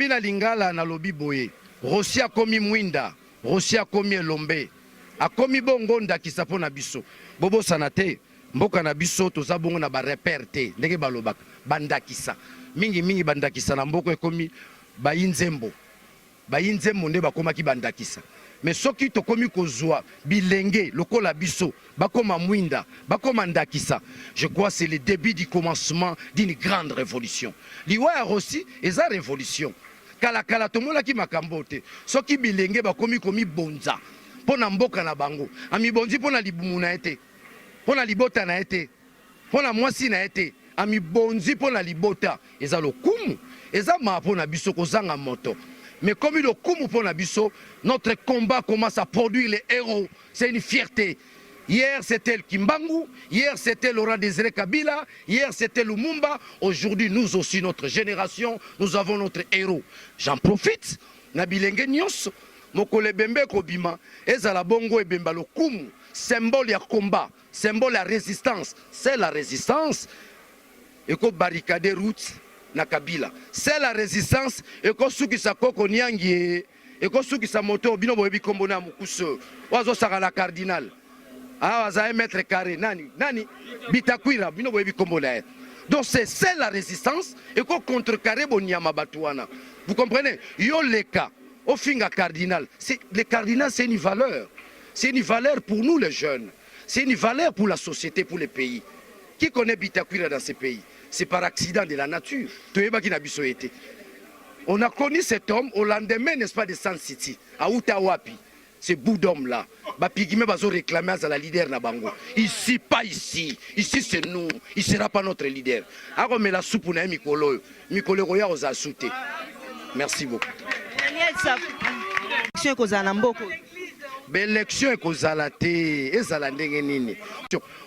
Pina lingala na lobi boye. Rossi akomi mwinda, Rossi akomi elombe. Akomi bongo ndakisa po na biso. Bobo sanate, mboka na biso toza bongo na ba repère te. Ndenge balobaka, bandakisa. Mingi bandakisa na mboko ekomi bayinzembo. Bayinzembo nde bakomaki bandakisa. Mais soki tokomi kozwa bilenge lokola biso bakoma mwinda bakoma ndakisa, je crois c'est le début du commencement d'une grande révolution. Liwa ya Rossi eza révolution. Kala tomona ki makambo te. Soki bilenge bakomi komi bonza pona mboka na bango. Ami bonzi pona libumu na ete. Pona libota na ete. Pona mwasi na ete. Ami bonzi pona libota. Eza lokumu. Eza ma pona biso kozanga moto. Mais comme il est pour Nabiso, notre combat commence à produire les héros. C'est une fierté. Hier c'était le Kimbangu, hier c'était Laurent Désiré Kabila, hier c'était Lumumba. Aujourd'hui nous aussi, notre génération, nous avons notre héros. J'en profite. Nabilenge Nyos, Mokole Bembe Kobima, Ezala Bongo et Bemba Lokumu, symbole ya combat, symbole ya résistance. C'est la résistance. Et ko barricade route. Na Kabila. C'est la résistance et ko suki sa koko nyangi et ko suki sa moto bino boyebi kombo na mukuso wazo saka la cardinal ah waza mètre carré nani bitakwira bino boyebi kombo na. Donc c'est la résistance et ko contrecarrer bonyama batuana. Vous comprenez? Yo leka au finga cardinal, c'est le cardinal, c'est une valeur. C'est une valeur pour nous les jeunes. C'est une valeur pour la société, pour les pays. Qui connaît Bitakwira dans ces pays? C'est par accident de la nature. On a connu cet homme au lendemain, n'est-ce pas, de Sun City, à Utawapi. Ce bout d'homme-là, Bapigime va réclamer à la leader Nabango. Ici, pas ici. Ici, c'est nous. Il ne sera pas notre leader. Alors, mais la soupe, on a Mikolo. Mikolo Roya aux a sauté. Merci beaucoup. L'élection est kozalate ezala ndenge nini.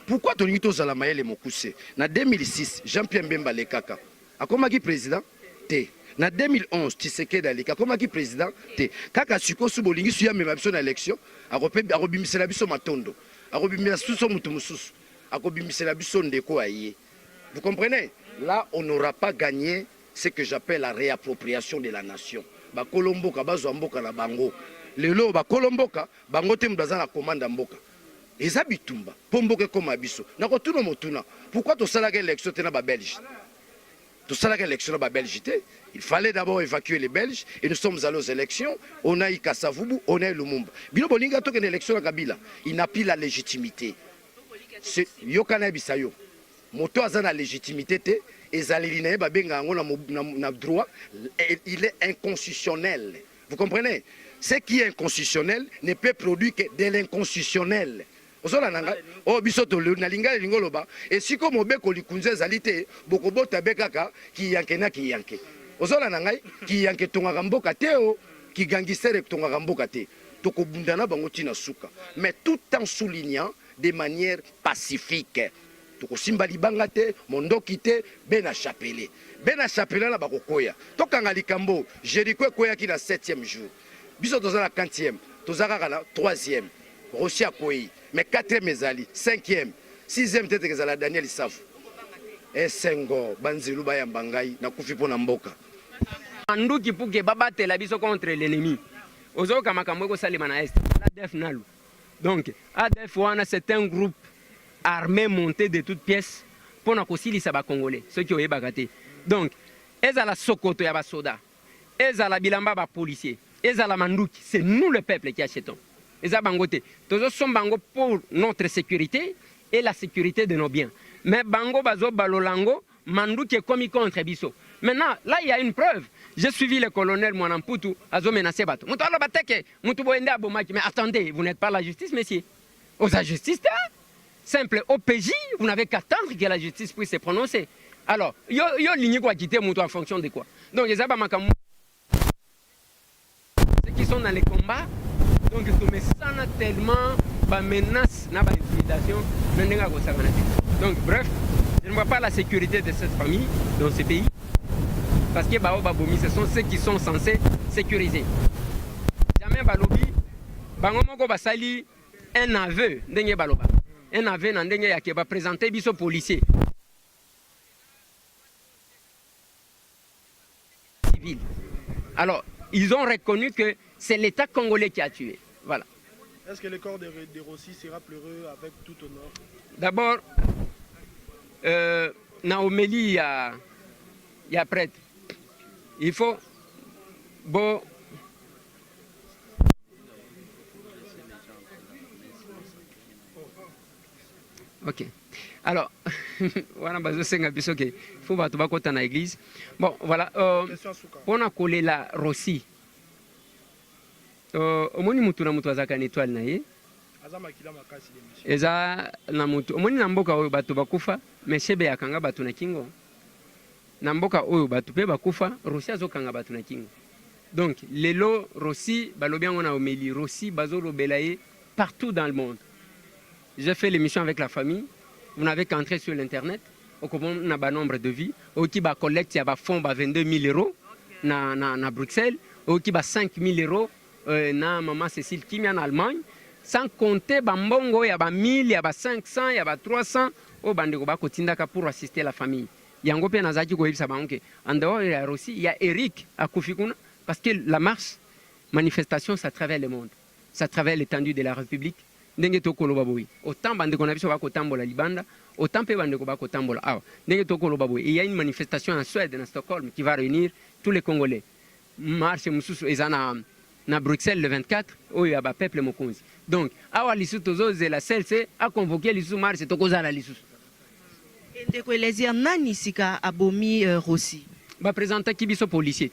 Pourquoi toni tozala mayele mokuse? Na 2006 Jean-Pierre Mbemba Lekaka akomaki président te. Na 2011 Tshisekedi aleka akomaki président te. Kaka siko su bolingi su ya mema biso na élection akobimisela biso matondo. Akobimisela biso mutu mususu. Akobimisela biso ndeko aye. Vous comprenez? Là on n'aura pas gagné ce que j'appelle la réappropriation de la nation. Ba Kolomboka bazwa mboka na bango. Lelo ba Kolomboka bango te mdaza na commande mboka. Eza bitumba pomboke koma biso. Na ko tuna motuna. Pourquoi to sala élection te na ba Belge? To sala élection na ba Belge te. Il fallait d'abord évacuer les Belges et nous sommes allés aux élections. On a eu Kassavubu, on a eu Lumumba. Bino bolinga to ken élection na Kabila, il n'a plus la légitimité. C'est yokana bisayo. Moto azana légitimité te ezaleli na ba benga ngo na droit, il est inconstitutionnel. Vous comprenez? Ce qui est inconstitutionnel ne peut produire que de l'inconstitutionnel. Et si comme obeko likunze zalite bokobo tabekaka ki yanke na ki yanke. Ozola nangai ki yanke tonga mboka teo ki gangisere tonga mboka te. Toko bundana bango tina suka. Mais tout en soulignant de manière pacifique. Toko simba libanga te, mondoki te, bena chapele. Bena chapele na bakokoya. Tokanga likambo, Jéricho koya ki na 7e jour. Biso toza la 40e, toza kaka na 3e. Rossi akoyi, mais 4e ezali, 5e, 6e tete kezala Daniel Isafu. Et Senghor, banzelu ba yambangai na kufi pona mboka. Anduki puke babate la biso contre l'ennemi. Ozoka makambo ko salima na est. ADF nalu. Donc, ADF wana c'est un groupe armé monté de toutes pièces pour na kosilisa ba congolais, ceux qui oyeba kate. Donc, ezala sokoto ya ba soda. Ezala bilamba ba policier. Ezala manduki, c'est nous le peuple qui achetons. Eza bangote. Tozo son bango pour notre sécurité et la sécurité de nos biens. Mais bango bazo balolango, manduki est commis contre biso. Maintenant, là il y a une preuve. J'ai suivi le colonel Mwanamputu, azo menacé bato. Mutu alo bateke, mutu boende abomaki. Mais attendez, vous n'êtes pas la justice, messieurs. Aux la justice, simple OPJ, vous n'avez qu'attendre que la justice puisse se prononcer. Alors, yo ligné quoi quitter mutu en fonction de quoi? Donc les abamakamu qui sont dans les combats, donc ils me tellement de menaces, de intimidation. Donc bref, je ne vois pas la sécurité de cette famille dans ce pays, parce que Baobabomi, ce sont ceux qui sont censés sécuriser. Jamais Balobi, Bangomoko Basali, un aveu, un aveu qui va présenter biso policier. Civil. Alors, ils ont reconnu que c'est l'État congolais qui a tué. Voilà. Est-ce que le corps de Rossi sera pleureux avec tout honneur? D'abord, Naomélie, il y a prêtre. Il faut... Bon, ok. Alors, voilà, il faut que dans l'église. Bon, voilà. On a collé la Rossi. Omoni mutu na mutu azaka na étoile na ye. Eza na mutu. Omoni na mboka oyo bato bakufa, meshebe yakanga bato na kingo. Na mboka oyo bato pe bakufa, Rossi azokanga bato na kingo. Donc, lelo Rossi, balobi yango na Omélie, Rossi bazo lobelaye partout dans le monde. J'ai fait l'émission avec la famille. Vous n'avez qu'à entrer sur l'internet. On a un nombre de vies. On a collecté un fonds de 22 000 euros à Bruxelles. On a 5 000 euros na maman Cécile Kimi en Allemagne. Sans compter il y a 1000, il y a 500, il y a 300 pour assister à la famille. Il y a un peu en dehors il y a aussi il y a Eric à Kofikuna parce que la marche manifestation ça traverse le monde. Ça traverse l'étendue de la République. Ndenge tokoloba boy autant bande ko na biso ba ko tambola libanda autant pe bande ko ba ko tambola awa ndenge tokoloba boy il y a une manifestation en Suède à Stockholm qui va réunir tous les Congolais marche mususu ezana na Bruxelles le 24 où il y a ba peuple mokonzi donc awa lisuto zoze la CLC a convoqué lisusu marche tokozala lisusu ndeko elezia nani sika abomi Rossi ba présenter ki biso policier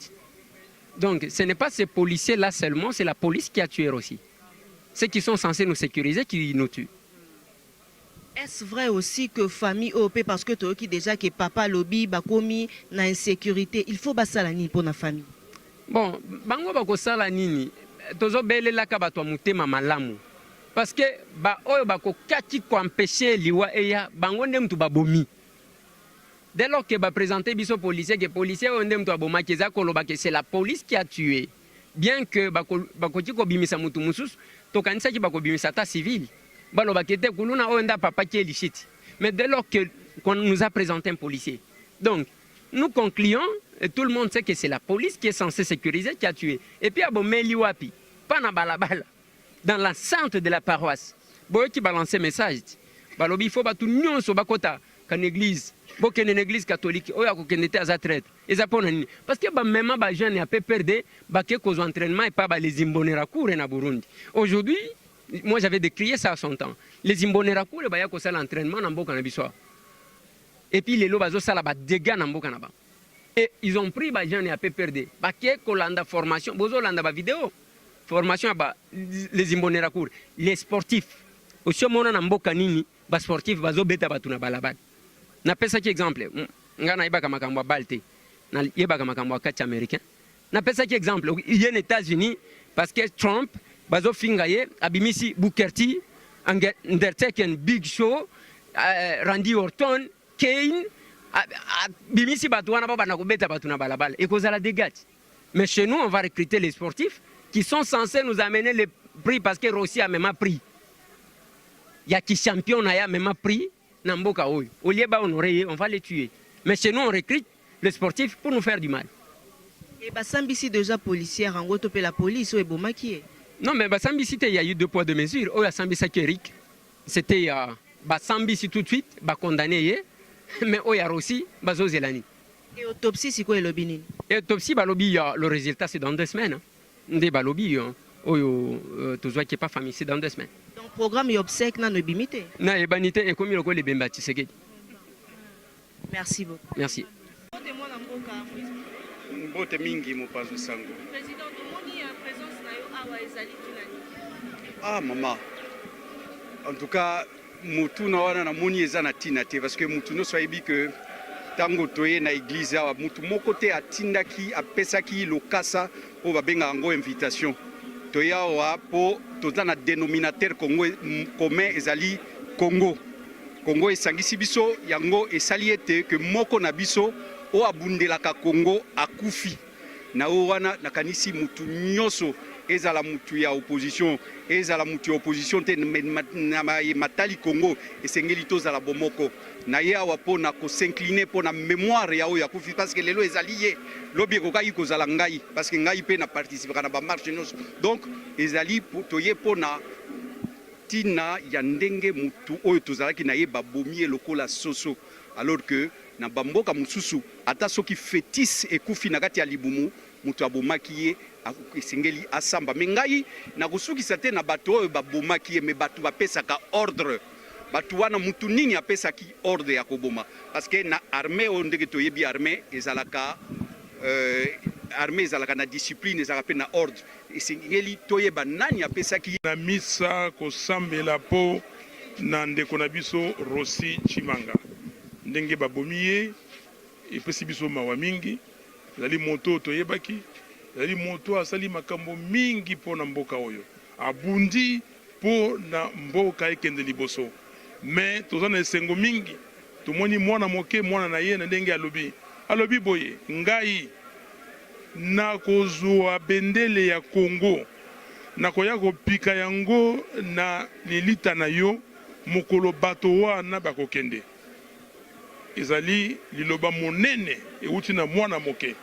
donc ce n'est pas ces policiers là seulement c'est la police qui a tué Rossi. Ceux qui sont censés nous sécuriser, qui nous tuent. Est-ce vrai aussi que famille OP, parce que tu as déjà que papa lobby, bakomi, na insécurité, il faut basalani pour la famille? Bon, bango bako salanini, tozo bele la kabatwa mutema malamu. Parce que ba oyo bako kati ko empêcher liwa eya, bango ndem tu babomi. Dès lors que ba présenter biso policier, que policier ndem tu aboma keza koloba que c'est la police qui a tué. Bien que bako tiko bimisa mutu musus, tokanisa ki bako bimisa ta civil. Balo bakete kuluna onda papa qui est lichiti. Mais dès lors qu'on nous a présenté un policier. Donc, nous concluons, et tout le monde sait que c'est la police qui est censée sécuriser qui a tué. Et puis abo meliwapi, pas na balabala, dans l'enceinte de la paroisse. Boy qui balance message. Balobi faut ba tout nyonso bakota kan église. Boke une église catholique oya ko kenete aza traite. Parce que même les jeunes ont perdu les entraînements et pas les Imbonerakure na Burundi. Aujourd'hui, moi j'avais décrié ça à son temps. Les Imbonerakure ils ont l'entraînement dans Boka na Bissoa. Et puis les lobazo sala ba dégâts dans Boka na ba. Et ils ont pris les jeunes et perdu. Baké kolanda formation, bozo landa ba vidéo. Formation ba les Imbonerakure, les sportifs. Aussi mona na Boka nini, ba sportif bazo beta batuna balabala. Na pesa ki exemple, ngana iba kama kamba balte. Na yebaka makambo akati américain na pesa ki exemple il y a aux États-Unis parce que Trump bazo fingaye abimisi Booker T Undertaker Big Show Randy Orton Kane abimisi batu wana baba na kubeta batu na balabala et cause la dégâts. Mais chez nous on va recruter les sportifs qui sont censés nous amener les prix parce que Rossi a même prix. Il y a qui champion na ya même prix na mboka oyo. Au lieu ba honorer on va les tuer. Mais chez nous on recrute les sportifs pour nous faire du mal. Et Bassambisi déjà policière, en gros, la police, ou est maquillé. Non, mais Bassambisi, il y a eu 2 poids 2 mesures. Oh, Bassambisi Eric, c'était Bassambisi tout de suite, condamné, mais oh, il y a aussi Bazo Zelani. Et autopsie, c'est quoi le binin? Et autopsie, le résultat, c'est dans 2 semaines. Des balobi, tout ça qui n'est pas famille, c'est dans 2 semaines. Donc, le programme est obsèque, non, le bimité? Non, et banité, et comme il y a les bembati, c'est Merci beaucoup. Merci. Mbote mingi mopanzo sango. Président, tomoni présence na yo awa ezali tunani. Ah maman. En tout cas, mutu na wana na moni eza na tina te parce que mutu no soyebi que tango toye na église awa mutu moko te atindaki apesaki lokasa po babenga ngo invitation. Toya awa po toza na dénominateur commun ezali Congo. Congo esangisi biso yango esali ete que moko na biso o abundelaka Congo akufi na o wana nakanisi mutu nyoso ezala mutu ya opposition ezala mutu ya opposition te na matali Congo esengeli tozala bomoko na ye awa mpona kosincline mpona mémoire ya oyo akufi parce que lelo ezali ye lobi ekokaki kozala ngai parce que ngai mpe na participaka na bamarche nyonso donc ezali toye mpona tina ya ndenge mutu oyo tozalaki na ye babomi ye lokola soso alors que na bamboka mosusu ata soki fétis ekufi na kati ya libumu mutu abomaki ye esengeli asamba me ngai nakosukisa te na bato oyo babomaki ye me bato bapesaka ordre bato wana mutu nini apesaki ordre ya koboma parce que na armée oyo ndenge toyebi armée ezalaka armée ezalaka na discipline ezalaka mpe na ordre esengeli toyeba nani apesaki na misa kosambela po na ndeko na biso Rossi Chimanga ndenge babomi ye epesi biso mawa mingi ezali moto toyebaki ezali moto asali makambo mingi mpo na mboka oyo abundi mpo na mboka ekende liboso me toza na esengo mingi tomoni mwana moke mwana na ye na ndenge alobi boye ngai nakozwa bendele ya Congo nakoya kopika yango na lilita na yo mokolo bato wana bakokende ezali liloba monene euti na mwana moke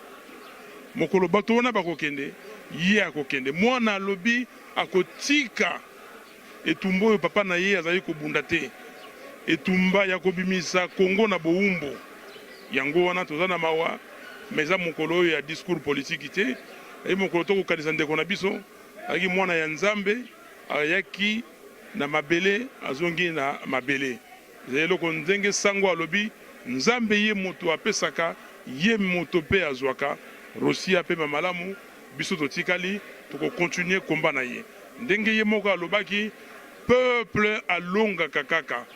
mokolo bato wana bakokende ye akokende mwana alobi akotika etumba oyo papa na ye azali kobunda te etumba ya kobimisa Congo na bowumbu yango wana toza na mawa meza mokolo oyo ya discours politique te e mokolo tokokanisa ndeko na biso aki mwana ya nzambe ayaki na mabele azongi na mabele ezali eloko ndenge sango alobi nzambe ye moto apesaka ye moto mpe azwaka Rossi apema malamu biso totikali tokokontinue komba na ye ndenge ye moko alobaki peuple alongaka kaka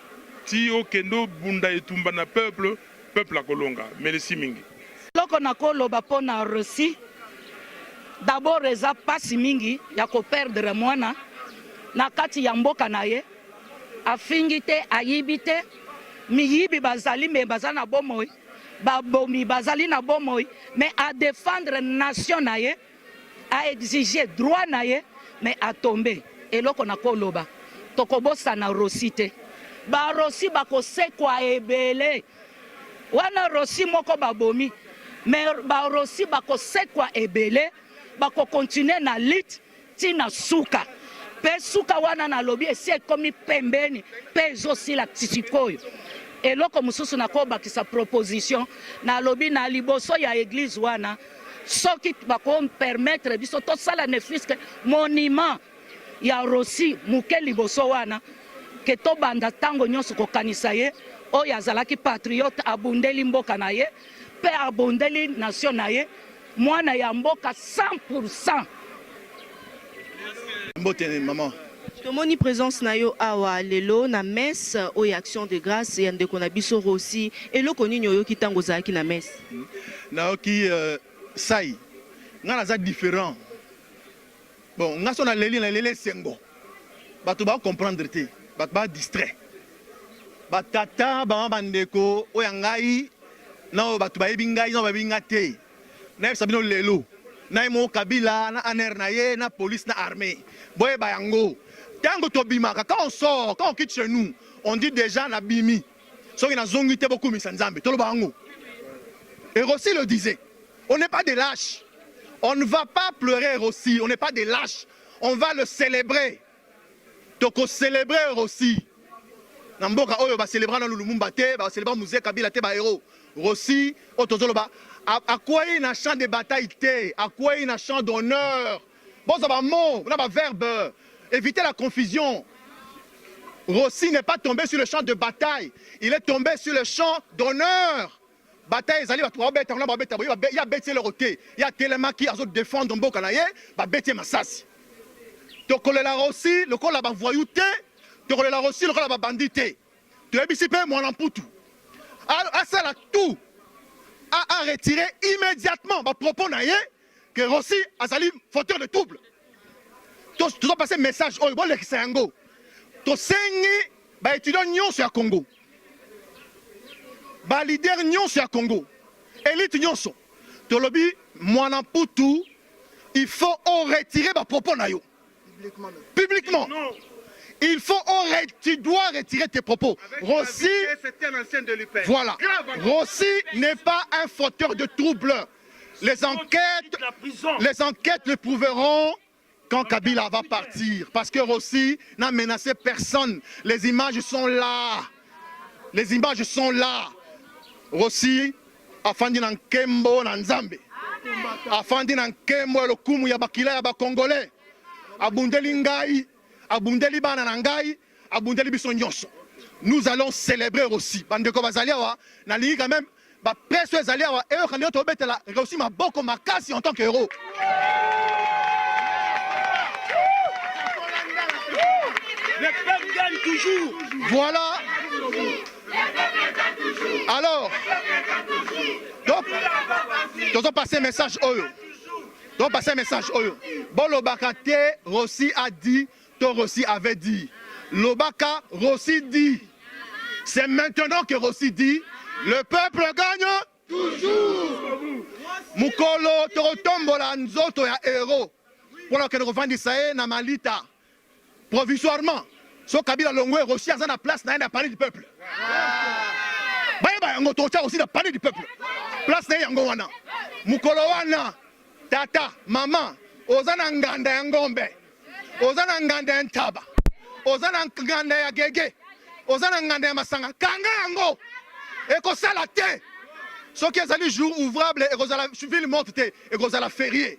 ti okendo bunda etumba na peuple akolonga merci mingi loko nakoloba mpo na Rossi d'abord eza pasi mingi ya koperdre mwana na kati ya mboka na ye afingi te ayibi te miyibi bazali me baza na bomoi babomi bazali na bomoi mais à défendre nation na ye à exiger droit na ye mais à tomber eloko nakoloba tokobosana Rossi te ba Rossi bakosekwa ebele wana Rossi moko babomi mais ba Rossi bakosekwa ebele bakokontinue na lutte tina suka pe suka wana na lobi esi ekomi pembeni pe ezosila tisikoyo eloko mosusu nakobakisa proposition na lobi na liboso ya église wana soki bakopermettre biso tosala ne fiske monument ya Rossi muke liboso wana ke tobanda ntango nyonso kokanisa ye oyo azalaki patriote abundeli mboka na ye mpe abundeli nation na ye mwana ya mboka 100%. Mbote maman. Tomoni présence na yo awa lelo na messe oyo action de grâce ya ndeko na biso Rossi eloko nini oyo kitango zaki na messe Na oki sai ngana za différent. Bon, ngaso na leli sengo. Bato ba comprendre te, bato ba distrait. Batata ba bandeko oyo ngai na bato ba yebi ngai na ba binga te. Na sabino lelo. Na mo Kabila na aner na ye na police na armée. Boye ba yango. Tango tobimaka quand on sort, quand on quitte chez nous, on dit déjà na bimi. Soki na zongi te beaucoup misanzambe. Toloba yango. Et Rossi le disait. On n'est pas des lâches. On ne va pas pleurer Rossi, on n'est pas des lâches. On va le célébrer. Donc on célébrer Rossi. Namboka oyo ba célébrer dans Lumumba te, ba célébrer musée Kabila te ba héros. Rossi otozoloba à quoi il a champ de bataille te, à quoi il a champ d'honneur. Bon ça va mot, on a ba verbe. Évitez la confusion. Rossi n'est pas tombé sur le champ de bataille, il est tombé sur le champ d'honneur. Bataille ezali bato babeta ngona babeta boyo ya beti le roté ya telema ki azo défendre mboka na ye ba beti masasi to kolela Rossi le kola ba voyou te to kolela Rossi le kola ba bandité to ebisi pe mwana mputu a sala tout a retirer immédiatement ba propos na ye que Rossi azali fauteur de trouble to doit passer message oyo bon lekisa yango to sengi ba étudiant nyonso ya Congo ba leader nyonso ya Congo élite nyonso tolobi mwana putu il faut retirer ma propos na yo. Publiquement. Il faut tu dois retirer tes propos. Rossi, voilà. Rossi n'est pas un fauteur de troubles. Les enquêtes le prouveront quand Kabila va partir. Parce que Rossi n'a menacé personne. Les images sont là. Les images sont là. Rossi afandi na nkembo na nzambe. Afandi na nkembo lokumu ya bakila ya bakongolais. Abundeli ngai, abundeli bana na ngai, abundeli biso nyonso. Nous allons célébrer aussi. Bandeko bazali awa na lingi quand même ba presso ezali awa et quand to betela réussi ma boko makasi en tant que héros. Le peuple gagne toujours. Voilà. Alors, donc, nous avons passé un message Oyo. Nous avons passé un message Oyo. Bon, Lobakate, Rossi a dit, toi Rossi avait dit. Lobaka, Rossi dit. C'est maintenant que Rossi dit, le peuple gagne toujours. Mukolo, Torotombola, Nzoto ya héros. Pour que nous revendiquions na Malita. Provisoirement. So Kabila Longwe Rossi a la place na parler du peuple. Bah on tocha aussi la parler du peuple. Place na yango wana. Mukolo wana tata maman ozana nganda ya ngombe. Ozana nganda ya ntaba. Ozana nganda ya gege. Ozana nganda ya masanga. Kanga yango. Eko sala te. Soki ezali jour ouvrable et kozala ville morte te et kozala férié.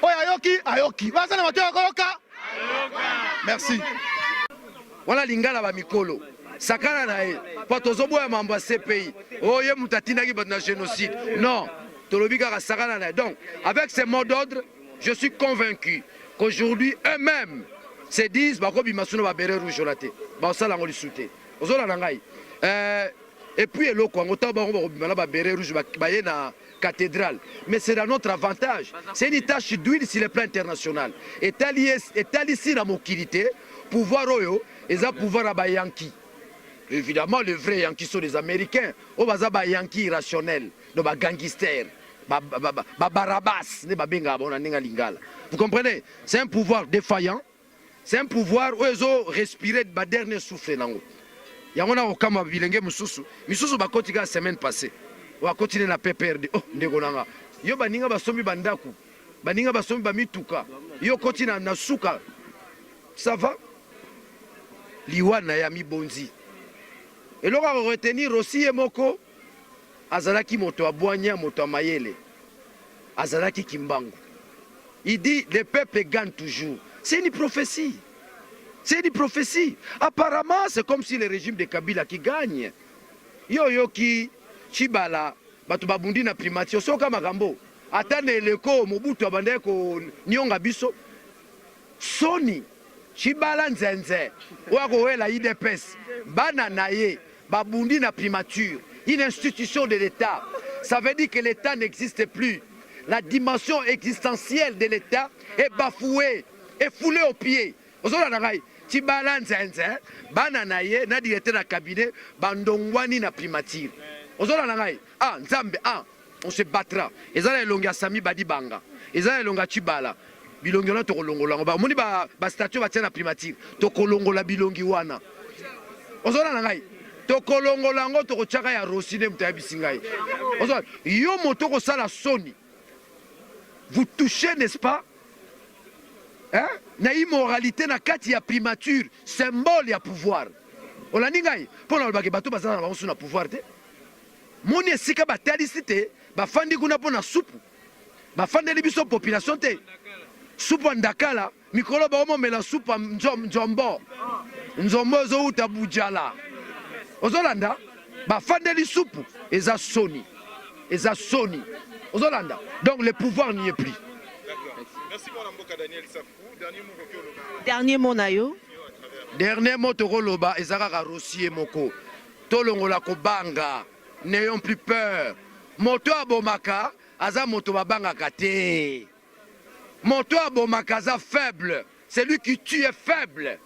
Oya ayoki. Bazana matoya koyoka. Merci. Voilà lingala ba mikolo. Sakana na e. Po tozobo ya mambo CPI. Oye mutatina ki na génocide. Non. Tolobika ka sakana na. Donc, avec ces mots d'ordre, je suis convaincu qu'aujourd'hui eux-mêmes se disent ba ko bimasuno ba beret rouge laté. Ba sala ngoli souté. Ozola na ngai. Et puis eloko ngota ba ko bimala ba beret rouge ba ye na cathédrale. Mais c'est dans notre avantage. C'est une tâche d'huile sur le plan international. Et ici la mokilité, pouvoir oyo, et ça pouvoir à Yankee. Évidemment, les vrais Yankees sont les Américains. Au basa ba Yankee irrationnel, de ba gangster, ba barabas, ne ba benga bona ninga lingala. Vous comprenez? C'est un pouvoir défaillant. C'est un pouvoir où ils ont respiré ba dernier souffle nango. Yangona okama bilenge mususu. Misusu ba kotika la semaine passée. On va continuer na PPRD. Oh, ndegonanga. Yo baninga basomi bandaku. Baninga basomi bamituka. Yo continue na suka. Ça va? Liwana ya mibonzi. Et l'on va retenir aussi Emoko. Azalaki moto abwanya, moto amayele. Azalaki kimbangu. Il dit, le peuple gagne toujours. C'est une prophétie. C'est une prophétie. Apparemment, c'est comme si le régime de Kabila qui gagne. Yo qui Chibala, batu babundi na primatio soka makambo. Atane leko Mobutu abande ko nyonga biso. Soni Chibala nzenze. Wako wela IDPS. Bana naye babundi na primature. Une institution de l'État. Ça veut dire que l'État n'existe plus. La dimension existentielle de l'État est bafouée, est foulée aux pieds. Ozola nangai Chibala nzenze. Bana naye na directeur na cabinet bandongwani na primature. Ozola nangai nzambe on se battra. Ezala elonga Sami Badibanga. Ezala elonga Chibala. Bilongi wana tokolongola ba moni ba statue ba tia primature. Tokolongola bilongi wana. Ozola nangai tokolongola ngo tokochaka ya Rosine mutabisinga ngai. Ozola yo moto ko sala soni. Vous touchez, n'est-ce pas? Hein? Na immoralité na kati ya primature, symbole ya pouvoir. Olandi ngai pona olobaki bato bazala na bango na pouvoir te. Moni esika batalisi te bafandi kuna mpona supu bafandeli biso population te supu ya ndakala mikolo baomomela supu ya nzombo ezouta bujala ozolanda bafandeli supu eza soni ozolanda. Donc le pouvoir n'y est plus. Merci mon amboka Daniel Safou. Dernier mot nayo. Dernier mot tokoloba ezaka Rossi moko tolongola kobanga. N'ayons plus peur. Moto abomaka, aza moto babangaka te. Moto abomaka aza faible. Celui qui tue est faible.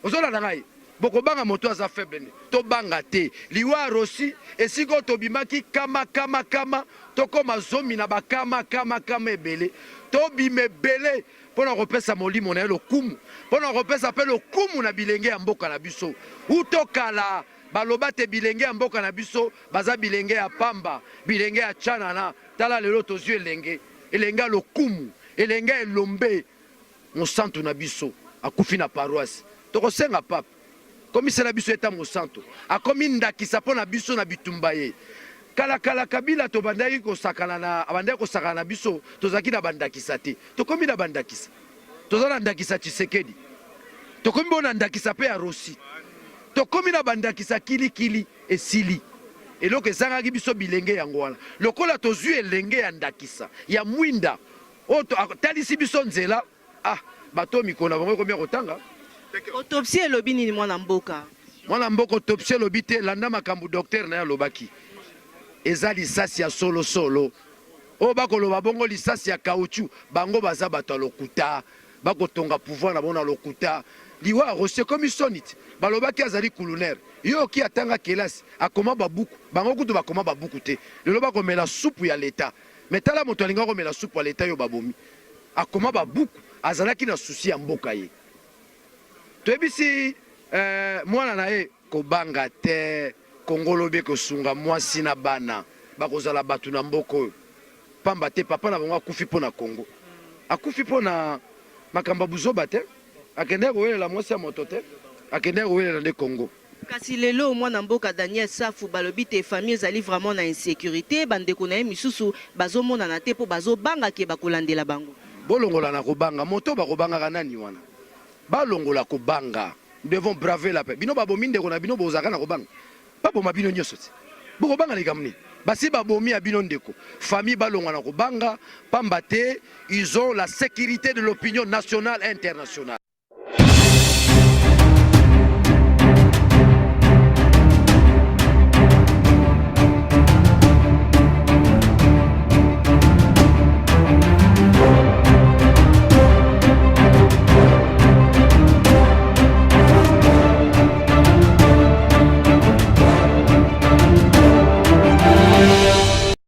Ozola nangai. Boko banga moto aza faible. To banga te. Liwa Rossi. Et si go tobimaki kama. tokoma zomi na bakama kama ebele tobima ebele mpona kopesa molimo na ye lokumu mpona kopesa mpe lokumu na bilenge ya mboka na biso utokala baloba te bilenge ya mboka na biso baza bilenge ya pamba bilenge ya tchanana tala lelo tozwi elenge ya lokumu elenge ya elombe mosantu na biso akufi na paroisse tokosenga papa komisela biso eta mosantu akomi ndakisa mpo na biso na bitumba ye kala kabila tobandaki kosakana na biso tozalaki na bandakisa te tokomi na bandakisa toza na ndakisa Tshisekedi tokomi bona ndakisa mpe ya Rossi tokomi na bandakisa kilikili esili eloko ezangaki biso bilenge yango wana lokola tozwi elenge ya ndakisa ya mwinda oyo talisi biso nzela bato mikolo na bango ekomi ya kotanga autopsie elobi nini mwana mboka autopsie elobi te landa makambo docteur na ye alobaki eza lisasi ya solosolo oyo bakoloba bongo lisasi ya kauchu bango baza bato ya lokuta bakotonga pouvoir na bona lokuta liwa Rossi ekomi soni te balobaki azali colonel yo oki atanga kelasi akoma babuku bango kutu bakoma babuku te lelo bakomela supu ya leta me tala moto alinga komela supu ya leta yo babomi akoma babuku azalaki na susi ya mboka ye toyebisi mwana na ye kobanga te kongolobe kosunga mwasi na bana bakozala bato na mboka oyo pamba te papa na bango akufi mpo na Kongo akufi mpo na makambo buzoba te akende kowelela mwasi ya moto te akende kowelela nde Kongo kasi lelo mwana mboka Daniel Safu balobi te famille ezali vraiment na insécurité bandeko na ye misusu bazomonana te mpo bazobanga ke bakolandela bango bolongola na kobanga moto bakobangaka nani wana balongola kobanga nous devons braver la paix bino babomi ndeko na bino bozaka na kobanga baboma bino nyonso te bokobanga likamuni basi babomi ya bino ndeko famille balongwa na kobanga pamba te ils ont la sécurité de l'opinion nationale et internationale